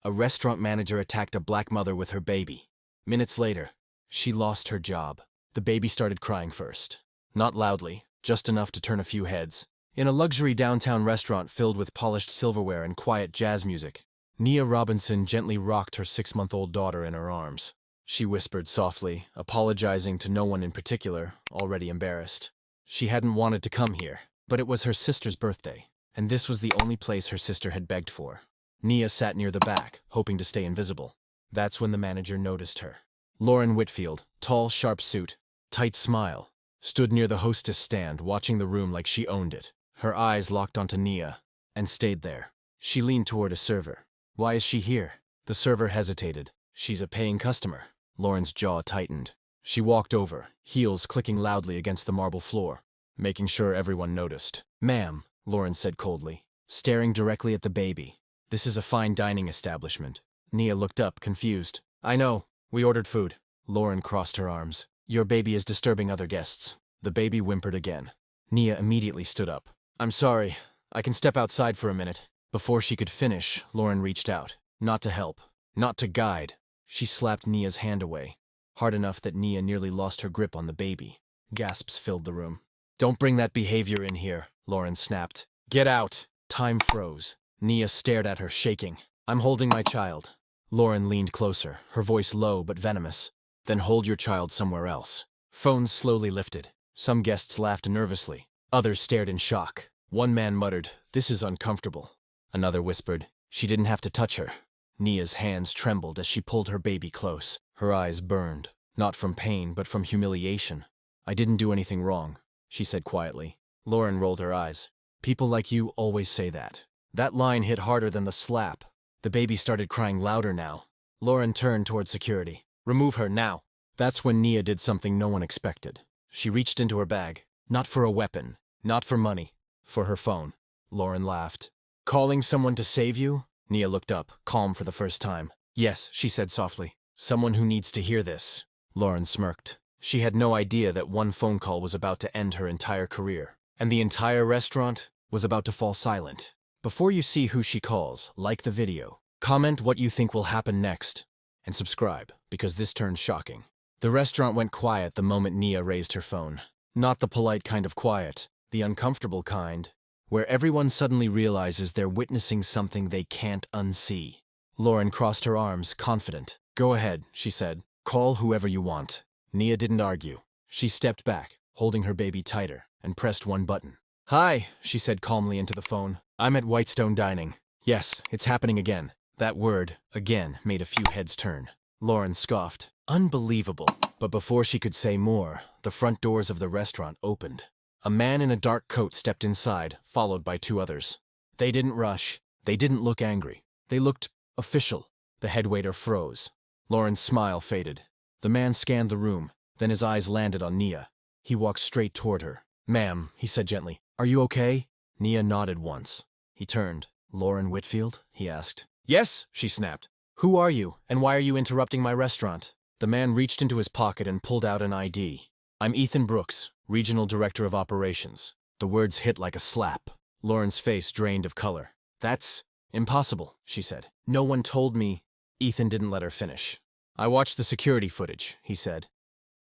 A restaurant manager attacked a black mother with her baby. Minutes later, she lost her job. The baby started crying first. Not loudly, just enough to turn a few heads. In a luxury downtown restaurant filled with polished silverware and quiet jazz music, Nia Robinson gently rocked her 6-month-old daughter in her arms. She whispered softly, apologizing to no one in particular, already embarrassed. She hadn't wanted to come here, but it was her sister's birthday, and this was the only place her sister had begged for. Nia sat near the back, hoping to stay invisible. That's when the manager noticed her. Lauren Whitfield, tall, sharp suit, tight smile, stood near the hostess stand, watching the room like she owned it. Her eyes locked onto Nia, and stayed there. She leaned toward a server. "Why is she here?" The server hesitated. "She's a paying customer." Lauren's jaw tightened. She walked over, heels clicking loudly against the marble floor, making sure everyone noticed. "Ma'am," Lauren said coldly, staring directly at the baby. "This is a fine dining establishment." Nia looked up, confused. "I know. We ordered food." Lauren crossed her arms. "Your baby is disturbing other guests." The baby whimpered again. Nia immediately stood up. "I'm sorry. I can step outside for a minute." Before she could finish, Lauren reached out. Not to help. Not to guide. She slapped Nia's hand away, hard enough that Nia nearly lost her grip on the baby. Gasps filled the room. "Don't bring that behavior in here," Lauren snapped. "Get out!" Time froze. Nia stared at her, shaking. "I'm holding my child." Lauren leaned closer, her voice low but venomous. "Then hold your child somewhere else." Phones slowly lifted. Some guests laughed nervously. Others stared in shock. One man muttered, "This is uncomfortable." Another whispered, "She didn't have to touch her." Nia's hands trembled as she pulled her baby close. Her eyes burned, not from pain but from humiliation. "I didn't do anything wrong," she said quietly. Lauren rolled her eyes. "People like you always say that." That line hit harder than the slap. The baby started crying louder now. Lauren turned toward security. "Remove her now." That's when Nia did something no one expected. She reached into her bag. Not for a weapon, not for money, for her phone. Lauren laughed. "Calling someone to save you?" Nia looked up, calm for the first time. "Yes," she said softly. "Someone who needs to hear this." Lauren smirked. She had no idea that one phone call was about to end her entire career, and the entire restaurant was about to fall silent. Before you see who she calls, like the video, comment what you think will happen next, and subscribe, because this turns shocking. The restaurant went quiet the moment Nia raised her phone. Not the polite kind of quiet, the uncomfortable kind, where everyone suddenly realizes they're witnessing something they can't unsee. Lauren crossed her arms, confident. "Go ahead," she said. "Call whoever you want." Nia didn't argue. She stepped back, holding her baby tighter, and pressed one button. "Hi," she said calmly into the phone. "I'm at Whitestone Dining." "Yes, it's happening again." That word, again, made a few heads turn. Lauren scoffed. "Unbelievable." But before she could say more, the front doors of the restaurant opened. A man in a dark coat stepped inside, followed by 2 others. They didn't rush. They didn't look angry. They looked official. The headwaiter froze. Lauren's smile faded. The man scanned the room, then his eyes landed on Nia. He walked straight toward her. "Ma'am," he said gently, "are you okay?" Nia nodded once. He turned. "Lauren Whitfield?" he asked. "Yes," she snapped. "Who are you, and why are you interrupting my restaurant?" The man reached into his pocket and pulled out an ID. "I'm Ethan Brooks, Regional Director of Operations." The words hit like a slap. Lauren's face drained of color. "That's impossible," she said. "No one told me." Ethan didn't let her finish. "I watched the security footage," he said.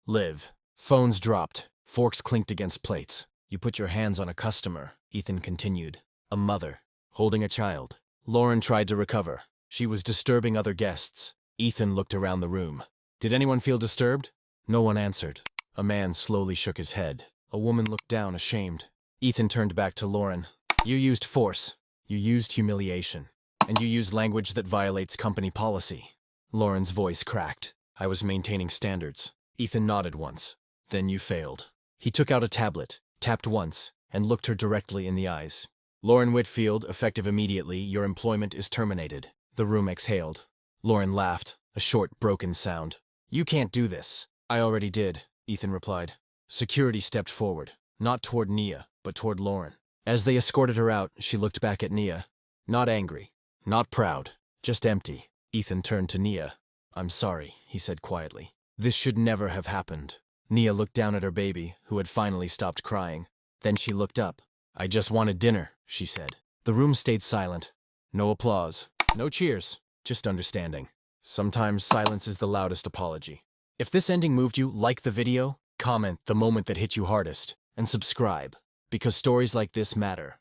"Liv." Phones dropped. Forks clinked against plates. "You put your hands on a customer," Ethan continued. "A mother, holding a child." Lauren tried to recover. She was disturbing other guests. Ethan looked around the room. "Did anyone feel disturbed?" No one answered. A man slowly shook his head. A woman looked down, ashamed. Ethan turned back to Lauren. "You used force. You used humiliation. And you used language that violates company policy." Lauren's voice cracked. "I was maintaining standards." Ethan nodded once. "Then you failed." He took out a tablet, tapped once, and looked her directly in the eyes. "Lauren Whitfield, effective immediately, your employment is terminated." The room exhaled. Lauren laughed, a short, broken sound. "You can't do this." "I already did," Ethan replied. Security stepped forward, not toward Nia, but toward Lauren. As they escorted her out, she looked back at Nia. Not angry, not proud, just empty. Ethan turned to Nia. "I'm sorry," he said quietly. "This should never have happened." Nia looked down at her baby, who had finally stopped crying. Then she looked up. "I just wanted dinner," she said. The room stayed silent. No applause, no cheers, just understanding. Sometimes silence is the loudest apology. If this ending moved you, like the video, comment the moment that hit you hardest, and subscribe, because stories like this matter.